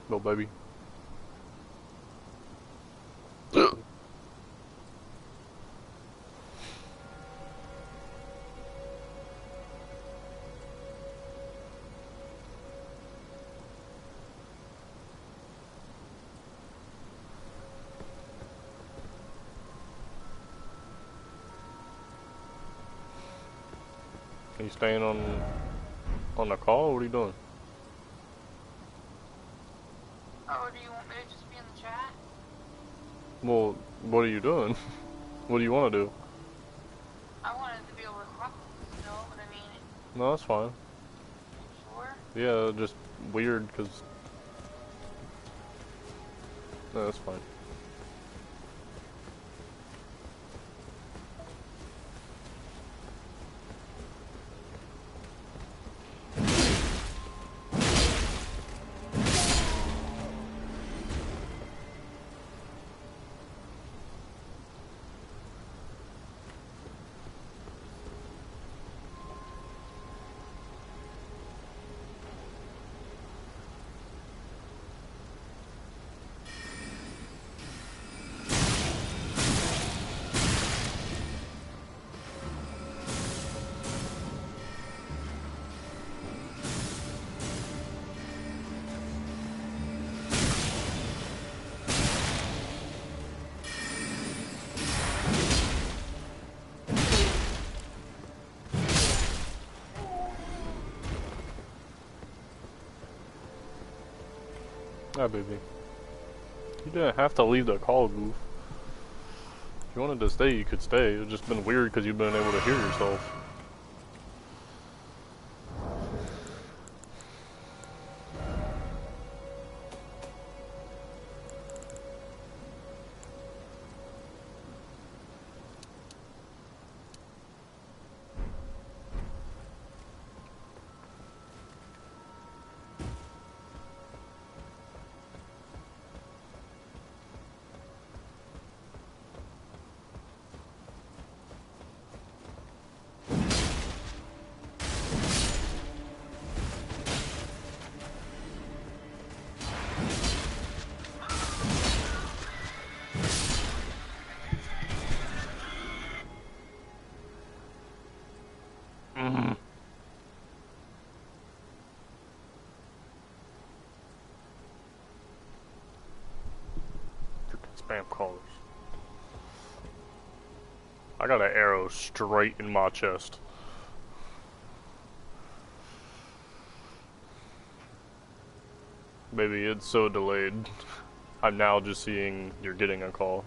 Little baby. Are you staying on the call? Or what are you doing? Oh, do you want me to just be in the chat? Well, what are you doing? What do you want to do? I wanted to be able to talk still, but I mean, No, that's fine. sure. Yeah, just weird because no, that's fine. Ah, baby. You didn't have to leave the call, goof. If you wanted to stay, you could stay. It's just been weird because you've been able to hear yourself. Mm. Spam callers. I got an arrow straight in my chest. Baby, it's so delayed. I'm now just seeing you're getting a call.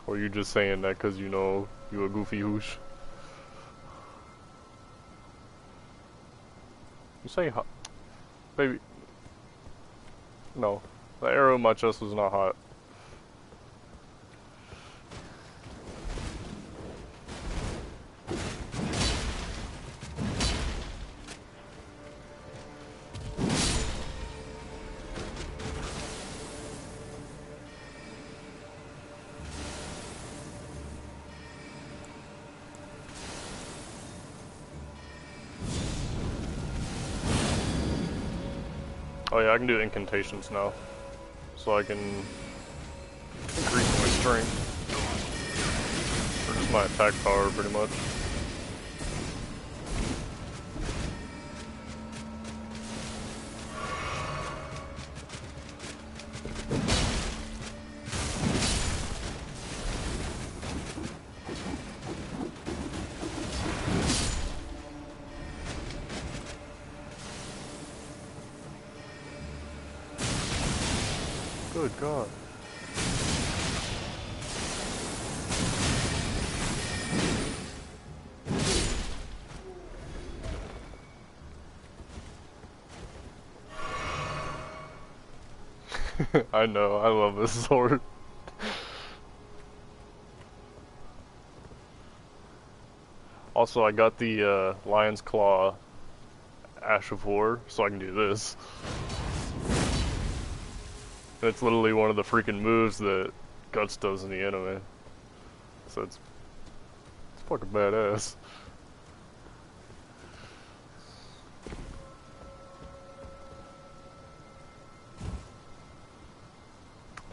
Or you just saying that because you know you a goofy hoosh. You say hot. Baby. No. The arrow in my chest was not hot. Oh yeah, I can do incantations now. So I can increase my strength. Or just my attack power, pretty much. Good God. I know, I love this sword. Also, I got the Lion's Claw Ash of War, so I can do this. And it's literally one of the freaking moves that Guts does in the anime. So it's Fucking badass.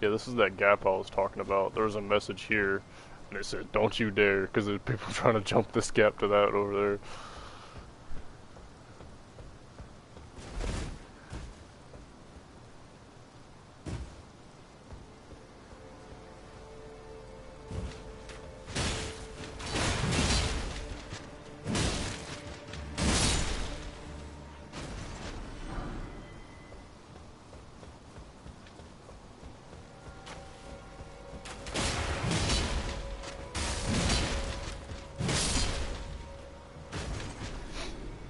Yeah, this is that gap I was talking about. There was a message here, and it said, "Don't you dare," because there's people trying to jump this gap to that over there.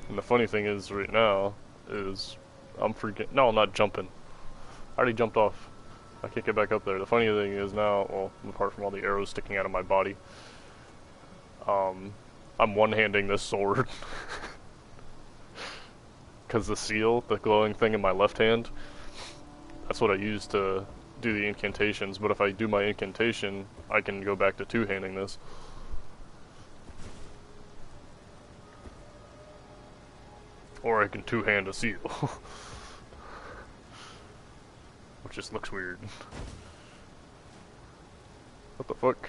And the funny thing is, right now, is I'm freaking. No, I'm not jumping. I already jumped off. I can't get back up there. The funny thing is now, well, apart from all the arrows sticking out of my body, I'm one-handing this sword. Because the seal, the glowing thing in my left hand, that's what I use to do the incantations. But if I do my incantation, I can go back to two-handing this. Or I can two-hand a seal. Which just looks weird. What the fuck?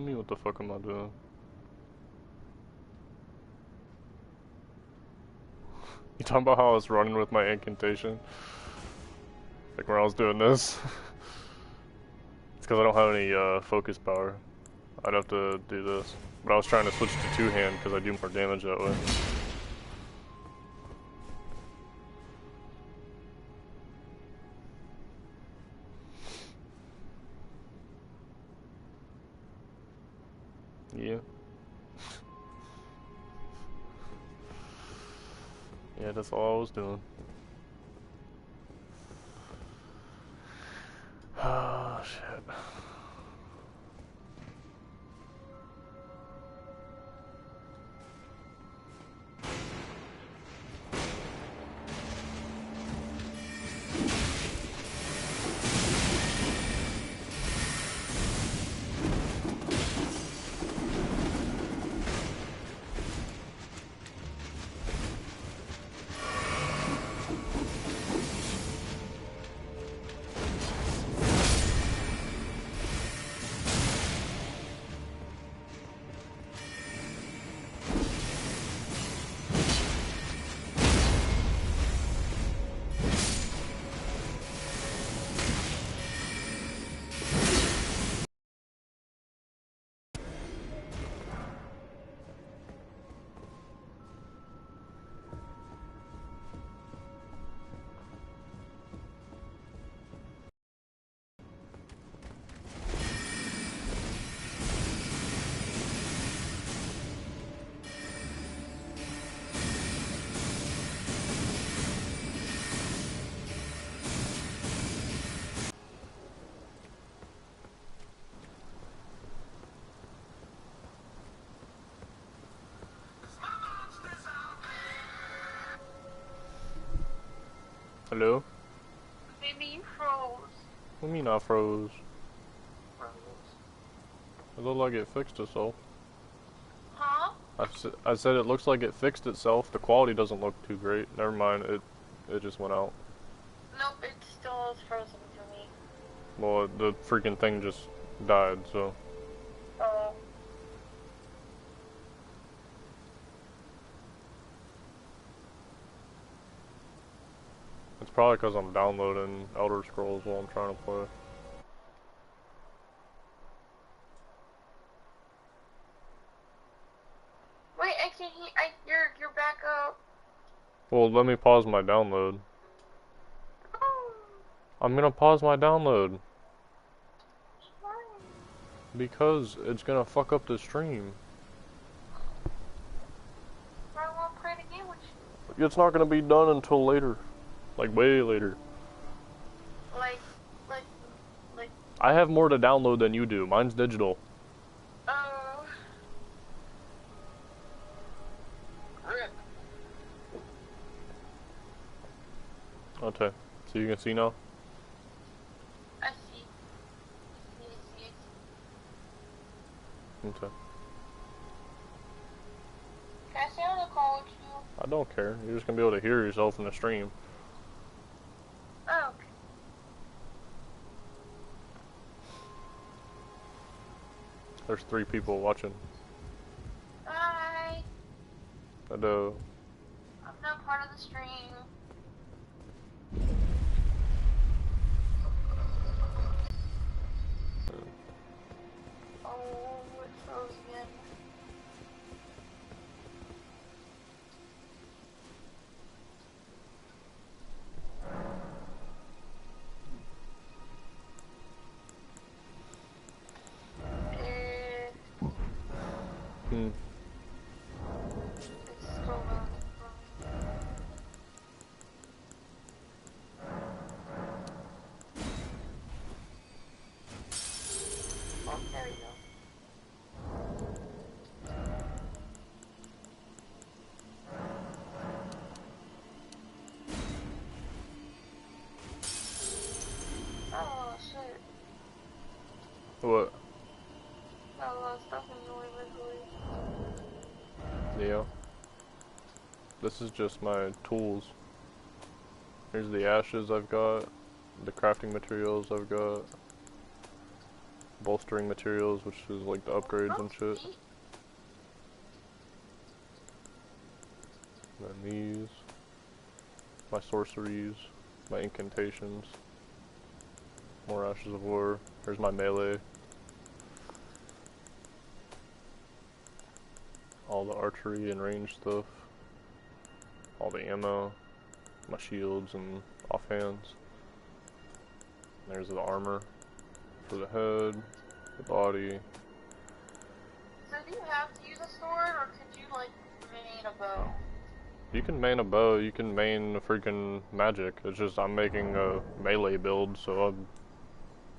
What the fuck am I doing? You talking about how I was running with my incantation? Like when I was doing this? It's because I don't have any focus power. I'd have to do this. But I was trying to switch to two-hand because I do more damage that way. Yeah. Yeah, that's all I was doing. Oh, shit. Hello? Maybe you froze. What do you mean I froze? Froze. It looked like it fixed itself. Huh? I said it looks like it fixed itself. The quality doesn't look too great. Never mind, it just went out. Nope, it still is frozen to me. Well, the freaking thing just died, so. Oh. It's probably because I'm downloading Elder Scrolls while I'm trying to play. Wait, I can't hear. You're back up. Well, let me pause my download. Oh, I'm gonna pause my download. why? Because it's gonna fuck up the stream. I want to play the game with you. It's not gonna be done until later. Like, way later. Like, like, like. I have more to download than you do. Mine's digital. Oh. Rip. Okay. So you can see now? I see. I see. Okay. Can I stay on the call with you? I don't care. You're just gonna be able to hear yourself in the stream. Oh, okay. There's 3 people watching. Bye. Hello. I'm not part of the stream. Oh, it froze again. Hmm. It's still running. Oh, there we go. Oh, shit. What? Got a lot of stuff in your inventory. Yeah. This is just my tools. Here's the ashes I've got. The crafting materials I've got. Bolstering materials, which is like the upgrades and shit. And these. My sorceries. My incantations. More ashes of war. Here's my melee. All the archery and range stuff. All the ammo. My shields and offhands. There's the armor for the head, the body. So do you have to use a sword, or could you, like, main a bow? You can main a bow, you can main a freaking magic. It's just I'm making a melee build, so I'm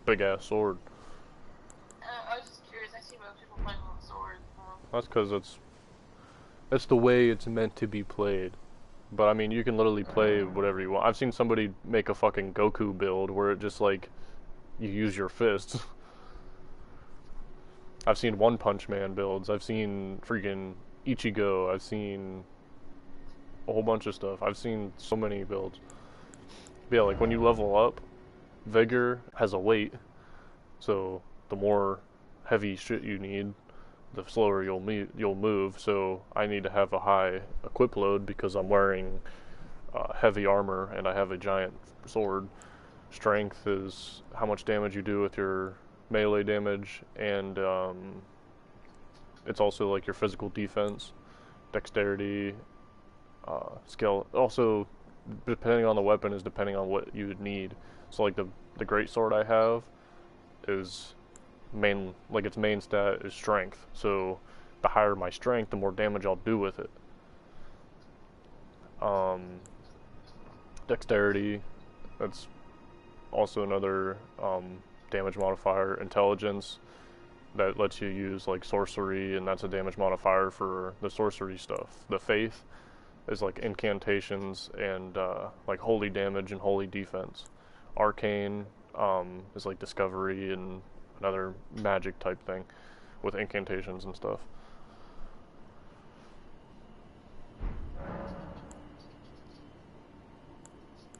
big ass sword. I was just curious. I see most people playing with a sword. That's because it's the way it's meant to be played. But I mean, you can literally play whatever you want. I've seen somebody make a fucking Goku build where it just like you use your fists. I've seen One Punch Man builds. I've seen freaking Ichigo. I've seen a whole bunch of stuff. I've seen so many builds. But yeah, like when you level up, Vigor has a weight, so the more heavy shit you need, the slower you'll move. So I need to have a high equip load because I'm wearing heavy armor and I have a giant sword. Strength is how much damage you do with your melee damage, and it's also like your physical defense, dexterity, skill. Also, depending on the weapon is depending on what you would need. So like the great sword I have is its main stat is strength. So the higher my strength, the more damage I'll do with it. Dexterity, that's also another damage modifier. Intelligence, that lets you use like sorcery, and that's a damage modifier for the sorcery stuff. The faith, is like incantations and like holy damage and holy defense. Arcane is like discovery and another magic type thing with incantations and stuff.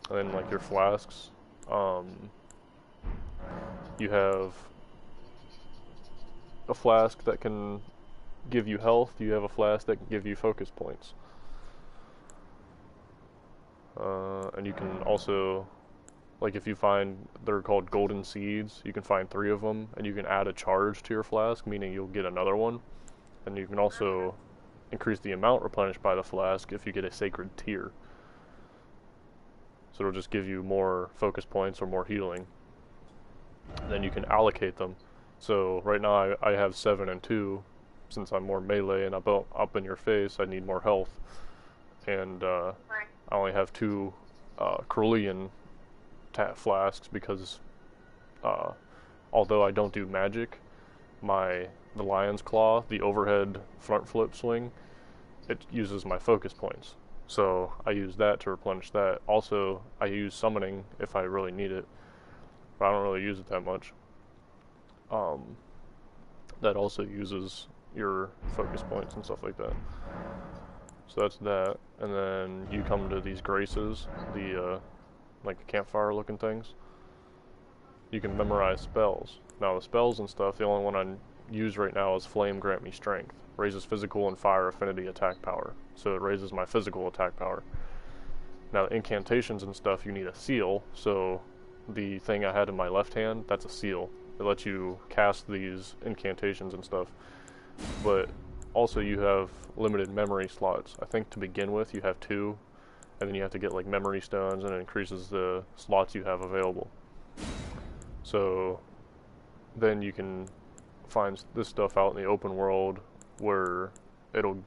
And then like your flasks, you have a flask that can give you health. You have a flask that can give you focus points. And you can also, like if you find, they're called golden seeds, you can find 3 of them, and you can add a charge to your flask, meaning you'll get another one. And you can also increase the amount replenished by the flask if you get a sacred tier. So it'll just give you more focus points or more healing. And then you can allocate them. So right now I have 7 and 2, since I'm more melee and up in your face, I need more health. And I only have 2 Cerulean flasks because although I don't do magic, the Lion's Claw, the overhead front flip swing, it uses my focus points. So I use that to replenish that. Also, I use summoning if I really need it, but I don't really use it that much. That also uses your focus points and stuff like that. So that's that. And then you come to these graces, the like campfire looking things. You can memorize spells. Now the spells and stuff, the only one I use right now is Flame Grant Me Strength. Raises physical and fire affinity attack power. So it raises my physical attack power. Now the incantations and stuff, you need a seal. So the thing I had in my left hand, that's a seal. It lets you cast these incantations and stuff. But also you have limited memory slots. I think to begin with you have 2, and then you have to get like memory stones, and it increases the slots you have available. So then you can find this stuff out in the open world where it'll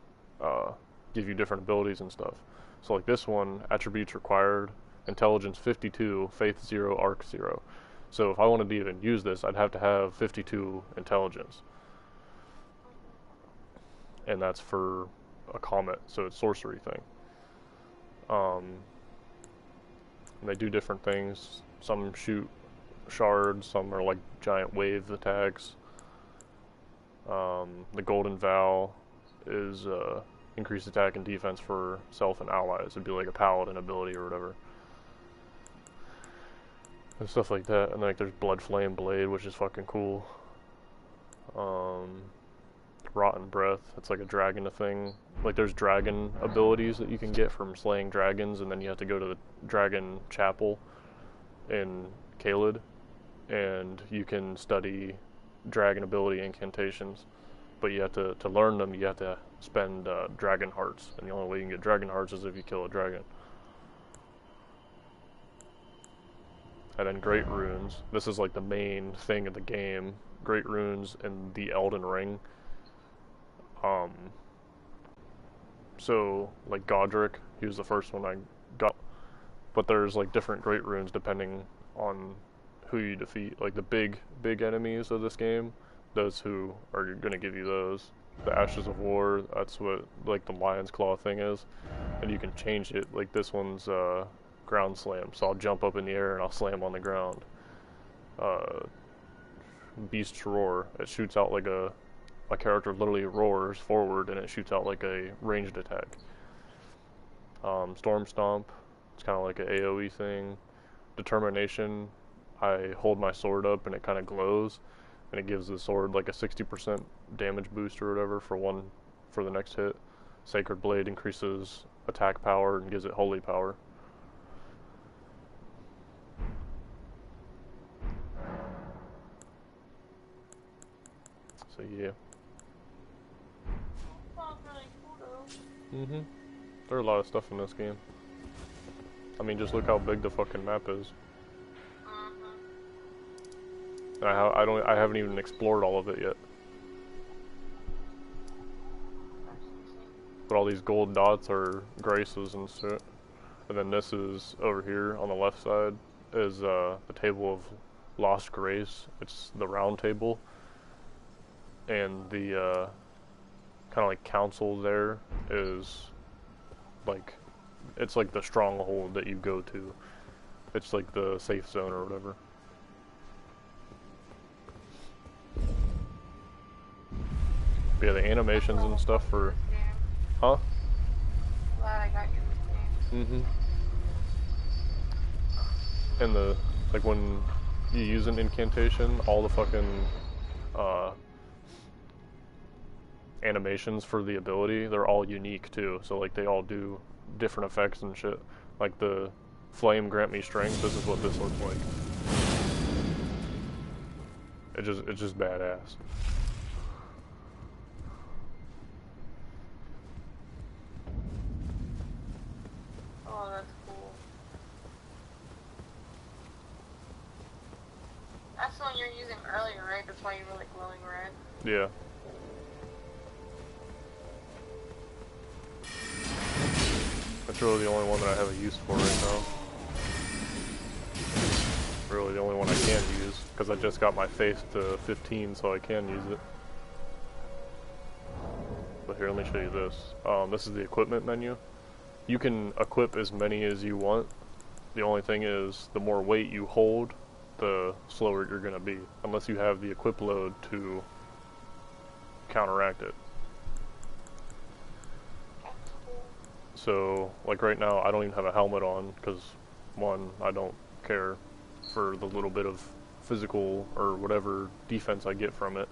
give you different abilities and stuff. So like this one, attributes required, intelligence 52, faith 0, arc 0. So if I wanted to even use this, I'd have to have 52 intelligence. And that's for a comet, so it's sorcery thing. And they do different things. Some shoot shards, some are like giant wave attacks. The Golden Vow is increased attack and defense for self and allies. It'd be like a paladin ability or whatever. And stuff like that. And like there's Blood Flame Blade, which is fucking cool. Rotten Breath, it's like a dragon thing. Like there's dragon abilities that you can get from slaying dragons, and then you have to go to the dragon chapel in Caelid, and you can study dragon ability incantations. But you have to learn them, you have to spend dragon hearts, and the only way you can get dragon hearts is if you kill a dragon. And then Great Runes, this is like the main thing of the game. Great Runes and the Elden Ring. So like Godric, he was the first one I got, but there's like different Great Runes depending on who you defeat. Like the big enemies of this game, those who are gonna give you those. The Ashes of War, that's what like the Lion's Claw thing is, and you can change it. Like this one's ground slam, so I'll jump up in the air and I'll slam on the ground. Beast's Roar, it shoots out like a character literally roars forward and it shoots out like a ranged attack. Storm Stomp, it's kind of like an AoE thing. Determination, I hold my sword up and it kind of glows, and it gives the sword like a 60% damage boost or whatever for the next hit. Sacred Blade increases attack power and gives it holy power. So yeah. There are a lot of stuff in this game. I mean, just look how big the fucking map is. And I haven't even explored all of it yet. But all these gold dots are graces and shit. And then this is over here on the left side is the table of lost grace. It's the round table. And the kind of like council there is like, it's like the stronghold that you go to. It's like the safe zone or whatever. But yeah, the animations and stuff for... Huh? Glad I got you this game. And the, like, when you use an incantation, all the fucking, animations for the ability, they're all unique too. So, like, they all do different effects and shit. Like, the flame grant me strength, this is what this looks like. It's just badass. Oh, that's cool. That's the one you're using earlier, right? That's why you were like glowing red. Yeah. That's really the only one that I have a use for right now. Really the only one I can use, because I just got my face to 15, so I can use it. But here, let me show you this. This is the equipment menu. You can equip as many as you want. The only thing is, the more weight you hold, the slower you're going to be, unless you have the equip load to counteract it. So, like right now, I don't even have a helmet on, because one, I don't care for the little bit of physical or whatever defense I get from it.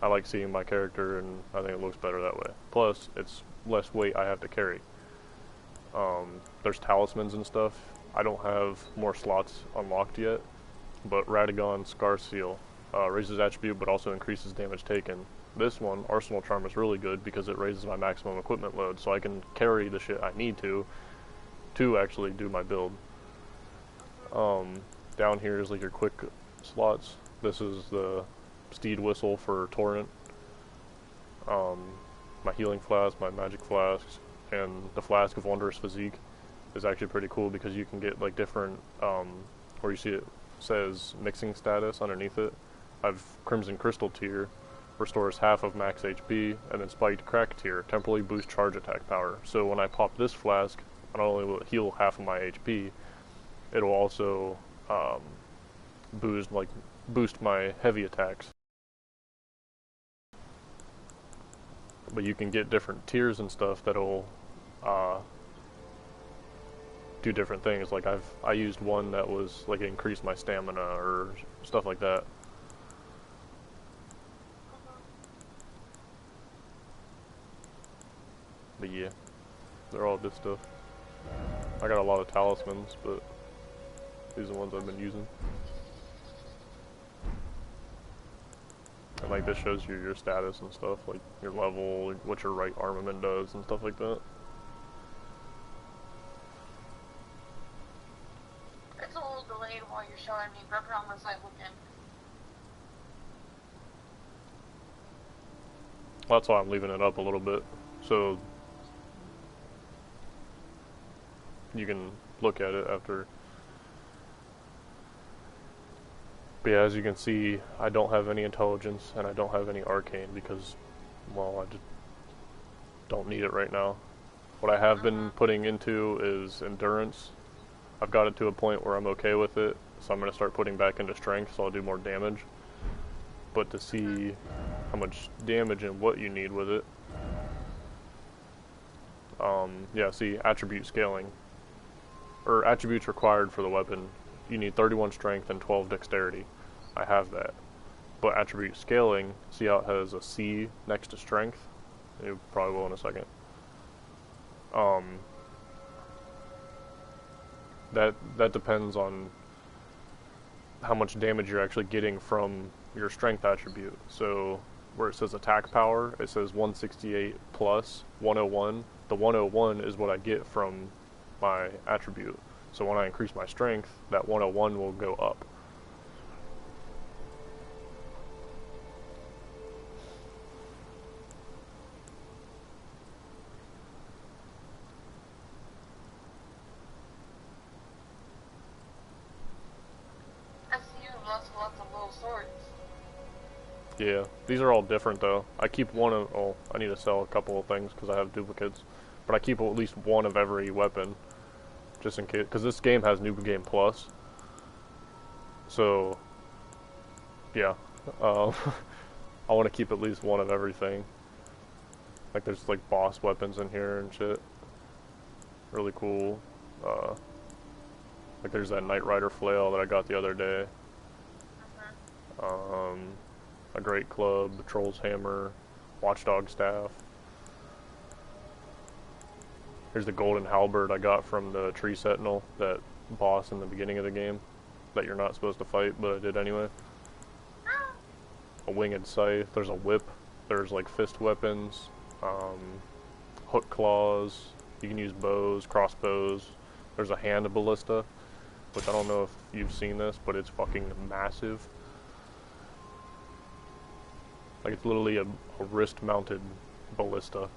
I like seeing my character, and I think it looks better that way. Plus, it's less weight I have to carry. There's talismans and stuff. I don't have more slots unlocked yet, but Radagon Scar Seal raises attribute but also increases damage taken. This one, Arsenal Charm, is really good because it raises my maximum equipment load, so I can carry the shit I need to actually do my build. Down here is like your quick slots. This is the Steed Whistle for Torrent, my Healing Flask, my Magic Flasks, and the Flask of Wondrous Physique is actually pretty cool because you can get like different, where you see it says mixing status underneath it. I've Crimson Crystal tier, restores half of max HP, and then Spiked Crack tier, temporarily boost charge attack power. So when I pop this flask, not only will it heal half of my HP, it'll also boost my heavy attacks. But you can get different tiers and stuff that'll do different things. Like I used one that was like increased my stamina or stuff like that. But yeah, they're all good stuff. I got a lot of talismans, but these are the ones I've been using. And like this shows you your status and stuff, like your level, what your right armament does and stuff like that. It's a little delayed while you're showing me, but I'm on the site looking. Well, that's why I'm leaving it up a little bit, so you can look at it after. But yeah, as you can see, I don't have any intelligence and I don't have any arcane because, well, I just don't need it right now. What I have been putting into is endurance. I've got it to a point where I'm okay with it, so I'm going to start putting back into strength, so I'll do more damage. But to see how much damage and what you need with it, yeah, see, attribute scaling, or attributes required for the weapon. You need 31 strength and 12 dexterity. I have that. But attribute scaling, see how it has a C next to strength? You probably will in a second. That depends on how much damage you're actually getting from your strength attribute. So where it says attack power, it says 168 plus 101. The 101 is what I get from my attribute. So when I increase my strength, that 101 will go up. I see you have lots of little swords. Yeah, these are all different though. I keep one of, oh, I need to sell a couple of things because I have duplicates. but I keep at least one of every weapon, just in case, because this game has New Game Plus, so, yeah, um, I want to keep at least one of everything. Like, there's, like, boss weapons in here and shit. Really cool. Like, there's that Knight Rider flail that I got the other day. A great club, the Troll's Hammer, Watchdog Staff. Here's the golden halberd I got from the Tree Sentinel, that boss in the beginning of the game, that you're not supposed to fight, but I did anyway. A winged scythe, there's a whip, there's like fist weapons, hook claws, you can use bows, crossbows, there's a hand ballista, which I don't know if you've seen this, but it's fucking massive. Like, it's literally a wrist-mounted ballista.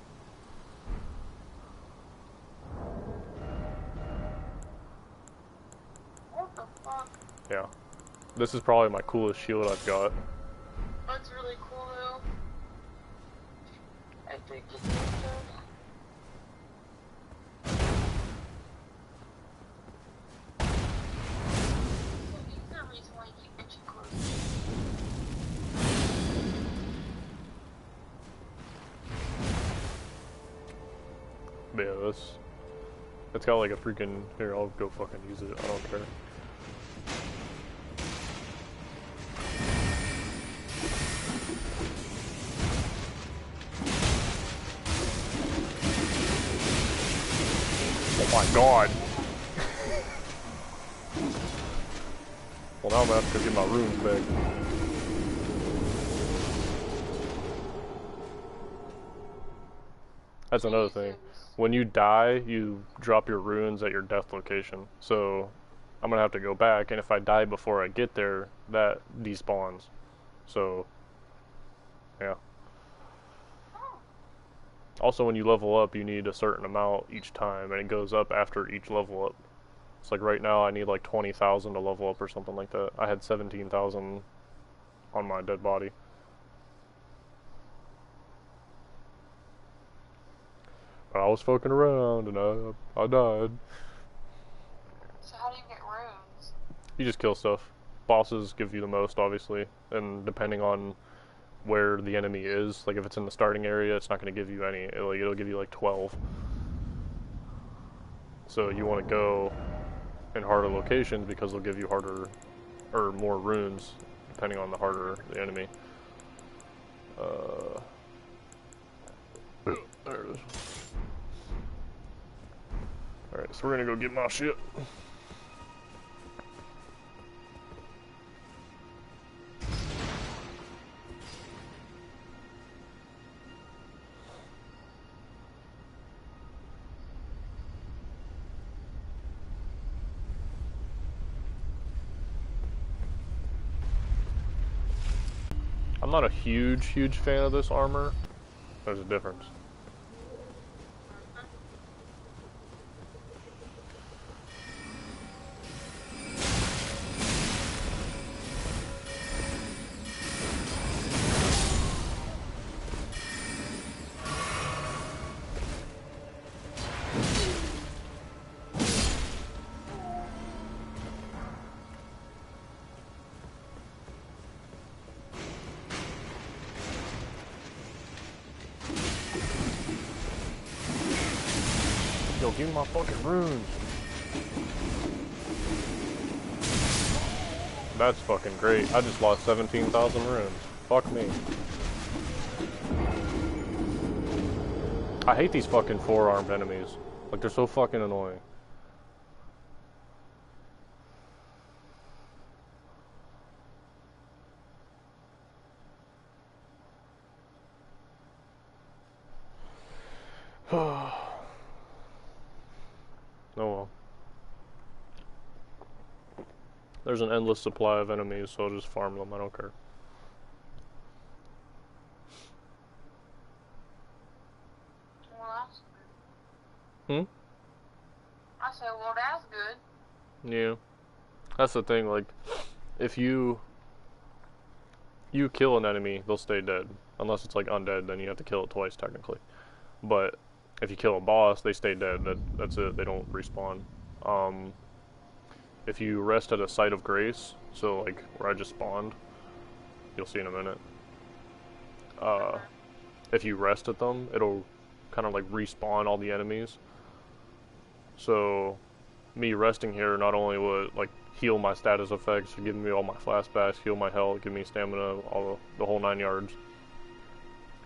What the fuck? Yeah. This is probably my coolest shield I've got. That's really cool, though. I think it's good. But yeah, it's got like a freaking, here, I'll go fucking use it, I don't care. Oh my god! Well, now I'm gonna have to get my runes back. That's another thing. When you die, you drop your runes at your death location. So, I'm gonna have to go back, and if I die before I get there, that despawns. So, yeah. Also, when you level up, you need a certain amount each time, and it goes up after each level up. It's like right now I need like 20,000 to level up or something like that. I had 17,000 on my dead body. I was fucking around and I died. So how do you get runes? You just kill stuff. Bosses give you the most, obviously, and depending on where the enemy is, like if it's in the starting area, it's not going to give you any. It'll give you like 12. So you want to go in harder locations because they'll give you harder or more runes, depending on the harder the enemy. There it is. Alright, so we're gonna go get my shit. I'm not a huge fan of this armor. There's a difference. Yo, give me my fucking runes. That's fucking great. I just lost 17,000 runes. Fuck me. I hate these fucking four-armed enemies. Like, they're so fucking annoying. Oh well. There's an endless supply of enemies, so I'll just farm them, I don't care. Well, that's good. I said, well, that's good. Yeah. That's the thing, like, if you kill an enemy, they'll stay dead. Unless it's like undead, then you have to kill it twice technically. But If you kill a boss, they stay dead. That's it. They don't respawn. Um, if you rest at a site of grace, so like where I just spawned, you'll see in a minute. If you rest at them, it'll kind of like respawn all the enemies. So me resting here not only would like heal my status effects, give me all my flashbacks, heal my health, give me stamina, all the whole 9 yards.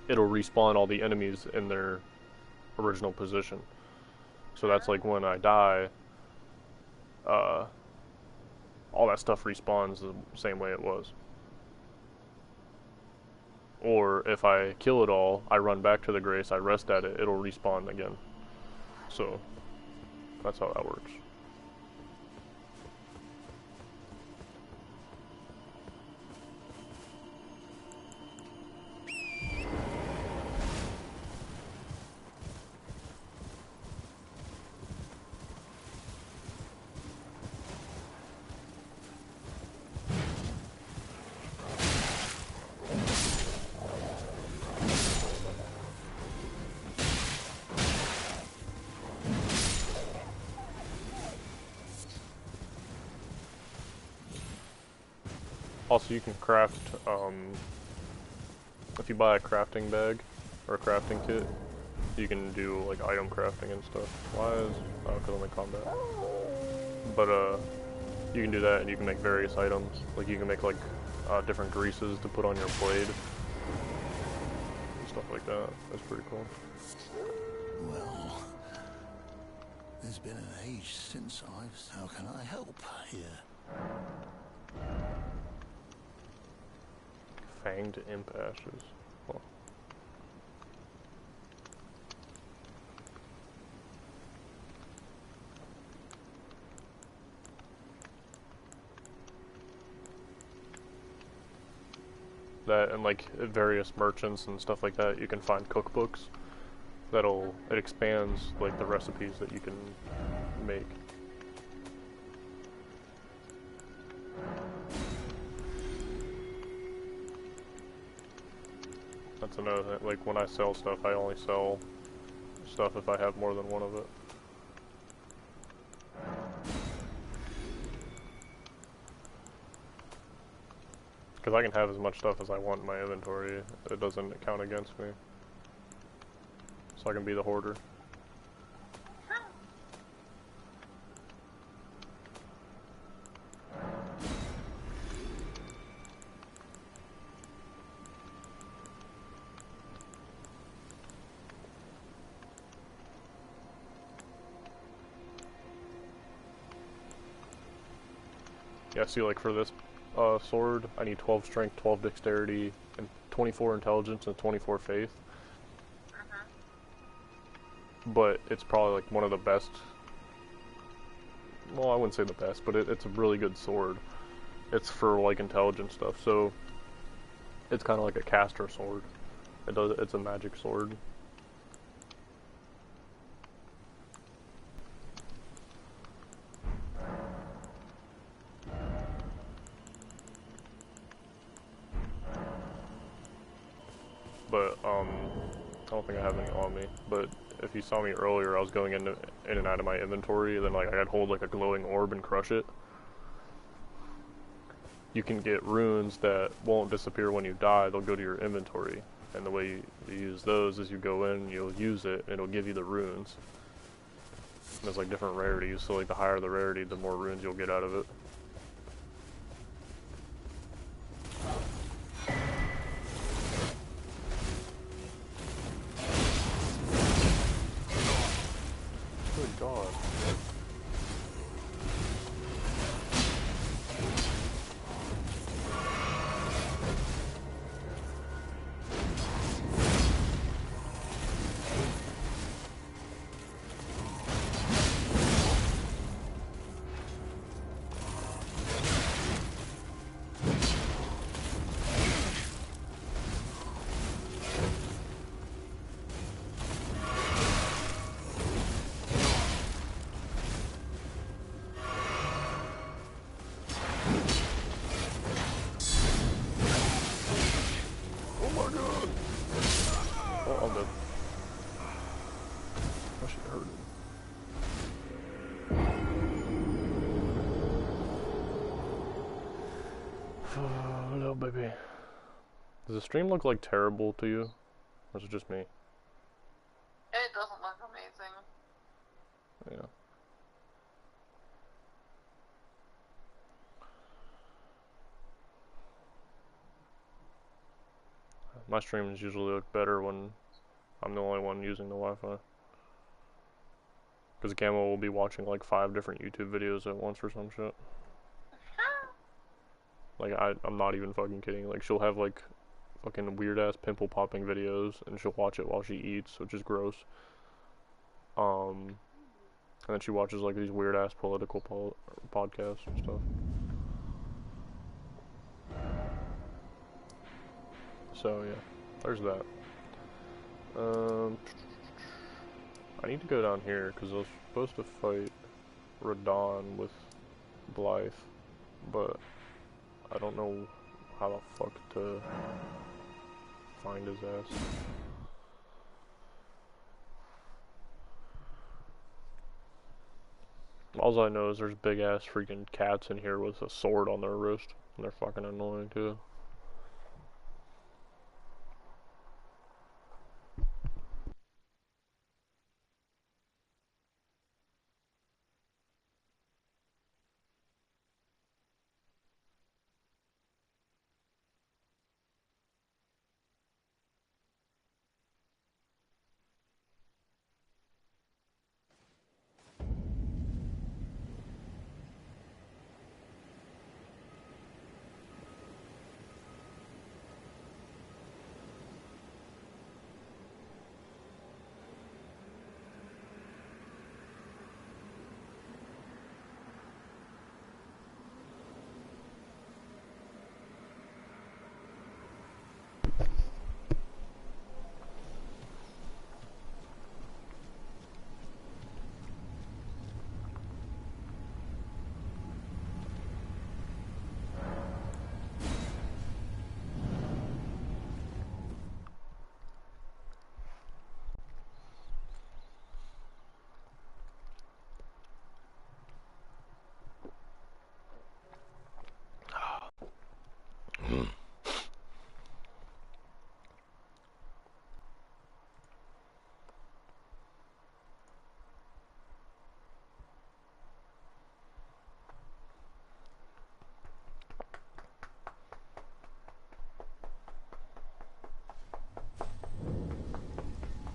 It'll respawn all the enemies in their original position. So that's like when I die, all that stuff respawns the same way it was. Or if I kill it all, I run back to the grace, I rest at it, it'll respawn again. So that's how that works. Also, you can craft, if you buy a crafting bag or a crafting kit, you can do like item crafting and stuff. Why is, oh, because I'm in combat. But you can do that and you can make various items. Like you can make like different greases to put on your blade. Stuff like that. That's pretty cool. Well, there's been an age since I've... How can I help here? Fanged imp ashes. Huh. That and like various merchants and stuff like that, you can find cookbooks it expands like the recipes that you can make. That's another thing, like when I sell stuff, I only sell stuff if I have more than one of it. Because I can have as much stuff as I want in my inventory, it doesn't count against me. So I can be the hoarder. Yeah, see, like for this sword, I need 12 strength, 12 dexterity, and 24 intelligence and 24 faith. But it's probably like one of the best. Well, I wouldn't say the best, but it's a really good sword. It's for like intelligence stuff, so it's kind of like a caster sword. It's a magic sword. But I don't think I have any on me. But if you saw me earlier, I was going in and out of my inventory, and then like I'd hold like a glowing orb and crush it. You can get runes that won't disappear when you die, they'll go to your inventory. And the way you use those is you go in, you'll use it, and it'll give you the runes. And there's like different rarities, so like the higher the rarity, the more runes you'll get out of it. Good God. Oh, I'm dead. Little baby. Does the stream look like terrible to you? Or is it just me? It doesn't look amazing. Yeah. My streams usually look better when I'm the only one using the Wi-Fi. Because Gamma will be watching like 5 different YouTube videos at once or some shit. Like, I'm not even fucking kidding. Like, she'll have like fucking weird ass pimple popping videos and she'll watch it while she eats, which is gross. And then she watches like these weird ass political podcasts and stuff. So yeah, there's that. I need to go down here because I was supposed to fight Radon with Blythe, but I don't know how the fuck to find his ass. All I know is there's big ass freaking cats in here with a sword on their wrist, and they're fucking annoying too.